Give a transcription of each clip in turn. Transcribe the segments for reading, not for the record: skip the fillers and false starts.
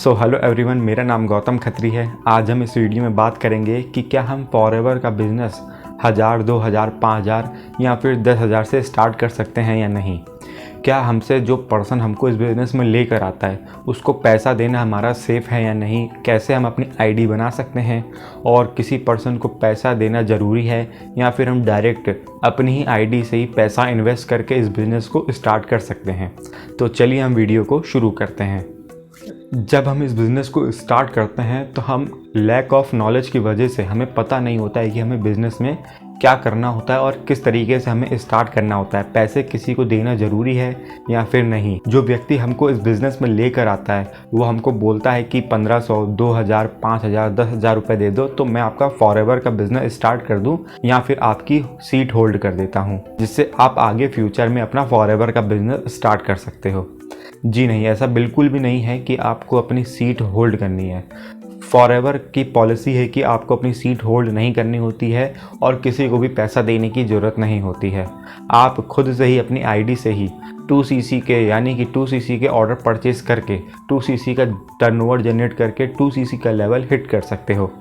So hello everyone, मेरा नाम गौतम खत्री है। आज हम इस वीडियो में बात करेंगे कि क्या हम फॉरएवर का बिज़नेस 1000, 2000, 5000 या फिर 10,000 से स्टार्ट कर सकते हैं या नहीं। क्या हमसे जो पर्सन हमको इस बिज़नेस में लेकर आता है उसको पैसा देना हमारा सेफ़ है या नहीं। कैसे हम अपनी आईडी बना सकते हैं और किसी पर्सन को पैसा देना ज़रूरी है या फिर हम डायरेक्ट अपनी ही आईडी से ही पैसा इन्वेस्ट करके इस बिज़नेस को स्टार्ट कर सकते हैं। तो चलिए हम वीडियो को शुरू करते हैं। जब हम इस बिज़नेस को स्टार्ट करते हैं तो हम लैक ऑफ नॉलेज की वजह से हमें पता नहीं होता है कि हमें बिज़नेस में क्या करना होता है और किस तरीके से हमें स्टार्ट करना होता है। पैसे किसी को देना ज़रूरी है या फिर नहीं। जो व्यक्ति हमको इस बिज़नेस में लेकर आता है वो हमको बोलता है कि 1500, 2000, 5000, 10,000 रुपये दे दो तो मैं आपका फॉरएवर का बिज़नेस स्टार्ट कर दूं या फिर आपकी सीट होल्ड कर देता हूं, जिससे आप आगे फ्यूचर में अपना फॉरएवर का बिज़नेस स्टार्ट कर सकते हो। जी नहीं, ऐसा बिल्कुल भी नहीं है कि आपको अपनी सीट होल्ड करनी है। फॉरएवर की पॉलिसी है कि आपको अपनी सीट होल्ड नहीं करनी होती है और किसी को भी पैसा देने की ज़रूरत नहीं होती है। आप खुद से ही अपनी आईडी से ही 2cc के यानी कि 2cc के ऑर्डर परचेज करके 2cc का टर्नओवर जनरेट करके 2cc का लेवल हिट कर सकते हो।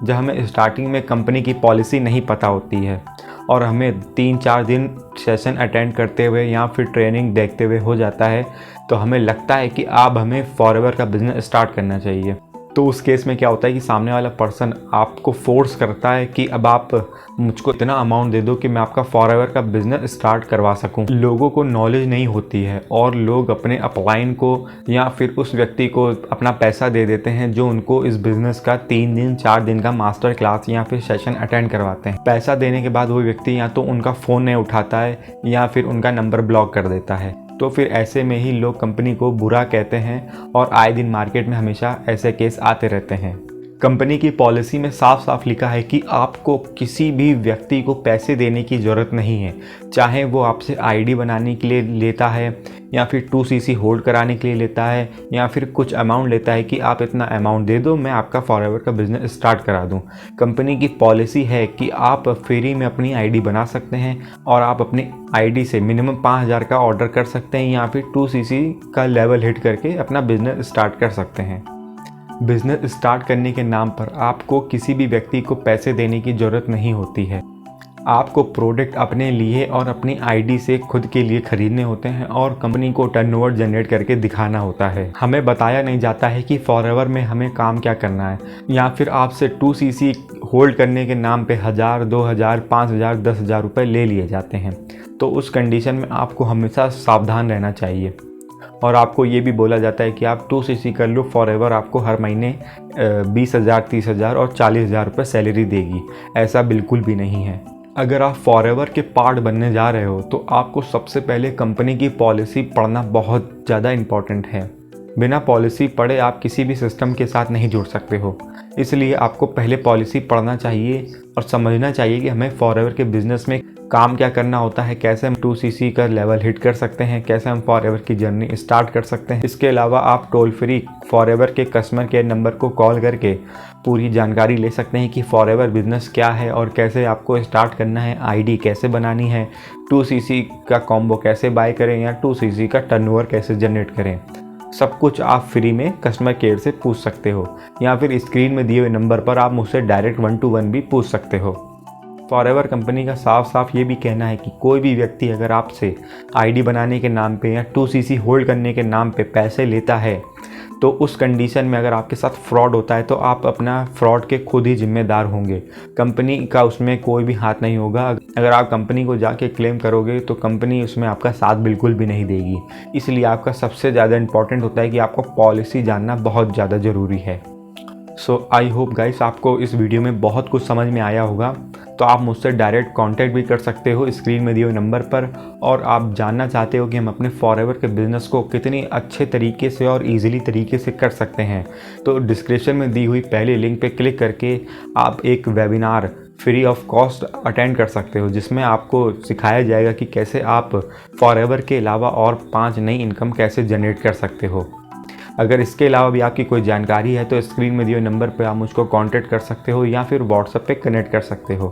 जब हमें स्टार्टिंग में कंपनी की पॉलिसी नहीं पता होती है और हमें 3-4 दिन सेशन अटेंड करते हुए या फिर ट्रेनिंग देखते हुए हो जाता है तो हमें लगता है कि अब हमें फॉरएवर का बिज़नेस स्टार्ट करना चाहिए। तो उस केस में क्या होता है कि सामने वाला पर्सन आपको फोर्स करता है कि अब आप मुझको इतना अमाउंट दे दो कि मैं आपका फॉरएवर का बिज़नेस स्टार्ट करवा सकूं। लोगों को नॉलेज नहीं होती है और लोग अपने अपलाइन को या फिर उस व्यक्ति को अपना पैसा दे देते हैं जो उनको इस बिज़नेस का 3 दिन 4 दिन का मास्टर क्लास या फिर सेशन अटेंड करवाते हैं। पैसा देने के बाद वो व्यक्ति या तो उनका फ़ोन नहीं उठाता है या फिर उनका नंबर ब्लॉक कर देता है। तो फिर ऐसे में ही लोग कंपनी को बुरा कहते हैं और आए दिन मार्केट में हमेशा ऐसे केस आते रहते हैं। कंपनी की पॉलिसी में साफ साफ लिखा है कि आपको किसी भी व्यक्ति को पैसे देने की ज़रूरत नहीं है, चाहे वो आपसे आईडी बनाने के लिए लेता है या फिर 2cc होल्ड कराने के लिए लेता है या फिर कुछ अमाउंट लेता है कि आप इतना अमाउंट दे दो मैं आपका फॉरएवर का बिज़नेस स्टार्ट करा दूं। कंपनी की पॉलिसी है कि आप फ्री में अपनी आईडी बना सकते हैं और आप अपनी आईडी से मिनिमम 5000 का ऑर्डर कर सकते हैं या फिर 2cc का लेवल हिट करके अपना बिज़नेस स्टार्ट कर सकते हैं। बिज़नेस स्टार्ट करने के नाम पर आपको किसी भी व्यक्ति को पैसे देने की ज़रूरत नहीं होती है। आपको प्रोडक्ट अपने लिए और अपनी आईडी से खुद के लिए ख़रीदने होते हैं और कंपनी को टर्नओवर जनरेट करके दिखाना होता है। हमें बताया नहीं जाता है कि फॉरएवर में हमें काम क्या करना है या फिर आपसे 2cc होल्ड करने के नाम पे 1000, 2000, 5000, 10,000 रुपये ले लिए जाते हैं। तो उस कंडीशन में आपको हमेशा सावधान रहना चाहिए। और आपको ये भी बोला जाता है कि आप 2cc कर लो, फॉरएवर आपको हर महीने 20,000, 30,000 और 40,000 रुपये सैलरी देगी। ऐसा बिल्कुल भी नहीं है। अगर आप फॉरएवर के पार्ट बनने जा रहे हो तो आपको सबसे पहले कंपनी की पॉलिसी पढ़ना बहुत ज़्यादा इम्पॉर्टेंट है। बिना पॉलिसी पढ़े आप किसी भी सिस्टम के साथ नहीं जुड़ सकते हो, इसलिए आपको पहले पॉलिसी पढ़ना चाहिए और समझना चाहिए कि हमें फॉरएवर के बिज़नेस में काम क्या करना होता है, कैसे हम 2cc का लेवल हिट कर सकते हैं, कैसे हम फॉरएवर की जर्नी स्टार्ट कर सकते हैं। इसके अलावा आप टोल फ्री फॉरएवर के कस्टमर केयर नंबर को कॉल करके पूरी जानकारी ले सकते हैं कि फॉरएवर बिज़नेस क्या है और कैसे आपको स्टार्ट करना है, आईडी कैसे बनानी है, 2cc का कॉम्बो कैसे बाय करें या 2cc का टर्नओवर कैसे जनरेट करें। सब कुछ आप फ्री में कस्टमर केयर से पूछ सकते हो या फिर स्क्रीन में दिए हुए नंबर पर आप मुझसे डायरेक्ट 1-to-1 भी पूछ सकते हो। फॉरएवर कंपनी का साफ साफ ये भी कहना है कि कोई भी व्यक्ति अगर आपसे आईडी बनाने के नाम पे या 2cc होल्ड करने के नाम पे पैसे लेता है तो उस कंडीशन में अगर आपके साथ फ्रॉड होता है तो आप अपना फ्रॉड के खुद ही जिम्मेदार होंगे। कंपनी का उसमें कोई भी हाथ नहीं होगा। अगर आप कंपनी को जाके क्लेम करोगे तो कंपनी उसमें आपका साथ बिल्कुल भी नहीं देगी। इसलिए आपका सबसे ज़्यादा इम्पॉर्टेंट होता है कि आपको पॉलिसी जानना बहुत ज़्यादा ज़रूरी है। सो आई होप गाइस आपको इस वीडियो में बहुत कुछ समझ में आया होगा। तो आप मुझसे डायरेक्ट कांटेक्ट भी कर सकते हो स्क्रीन में दिए हुए नंबर पर। और आप जानना चाहते हो कि हम अपने फॉरएवर के बिज़नेस को कितनी अच्छे तरीके से और इजीली तरीके से कर सकते हैं, तो डिस्क्रिप्शन में दी हुई पहले लिंक पे क्लिक करके आप एक webinar free of cost attend कर सकते हो, जिसमें आपको सिखाया जाएगा कि कैसे आप फॉरएवर के अलावा और 5 नई इनकम कैसे जनरेट कर सकते हो। अगर इसके अलावा भी आपकी कोई जानकारी है तो स्क्रीन में दिए हुए नंबर पर आप मुझको कांटेक्ट कर सकते हो या फिर व्हाट्सएप पे कनेक्ट कर सकते हो।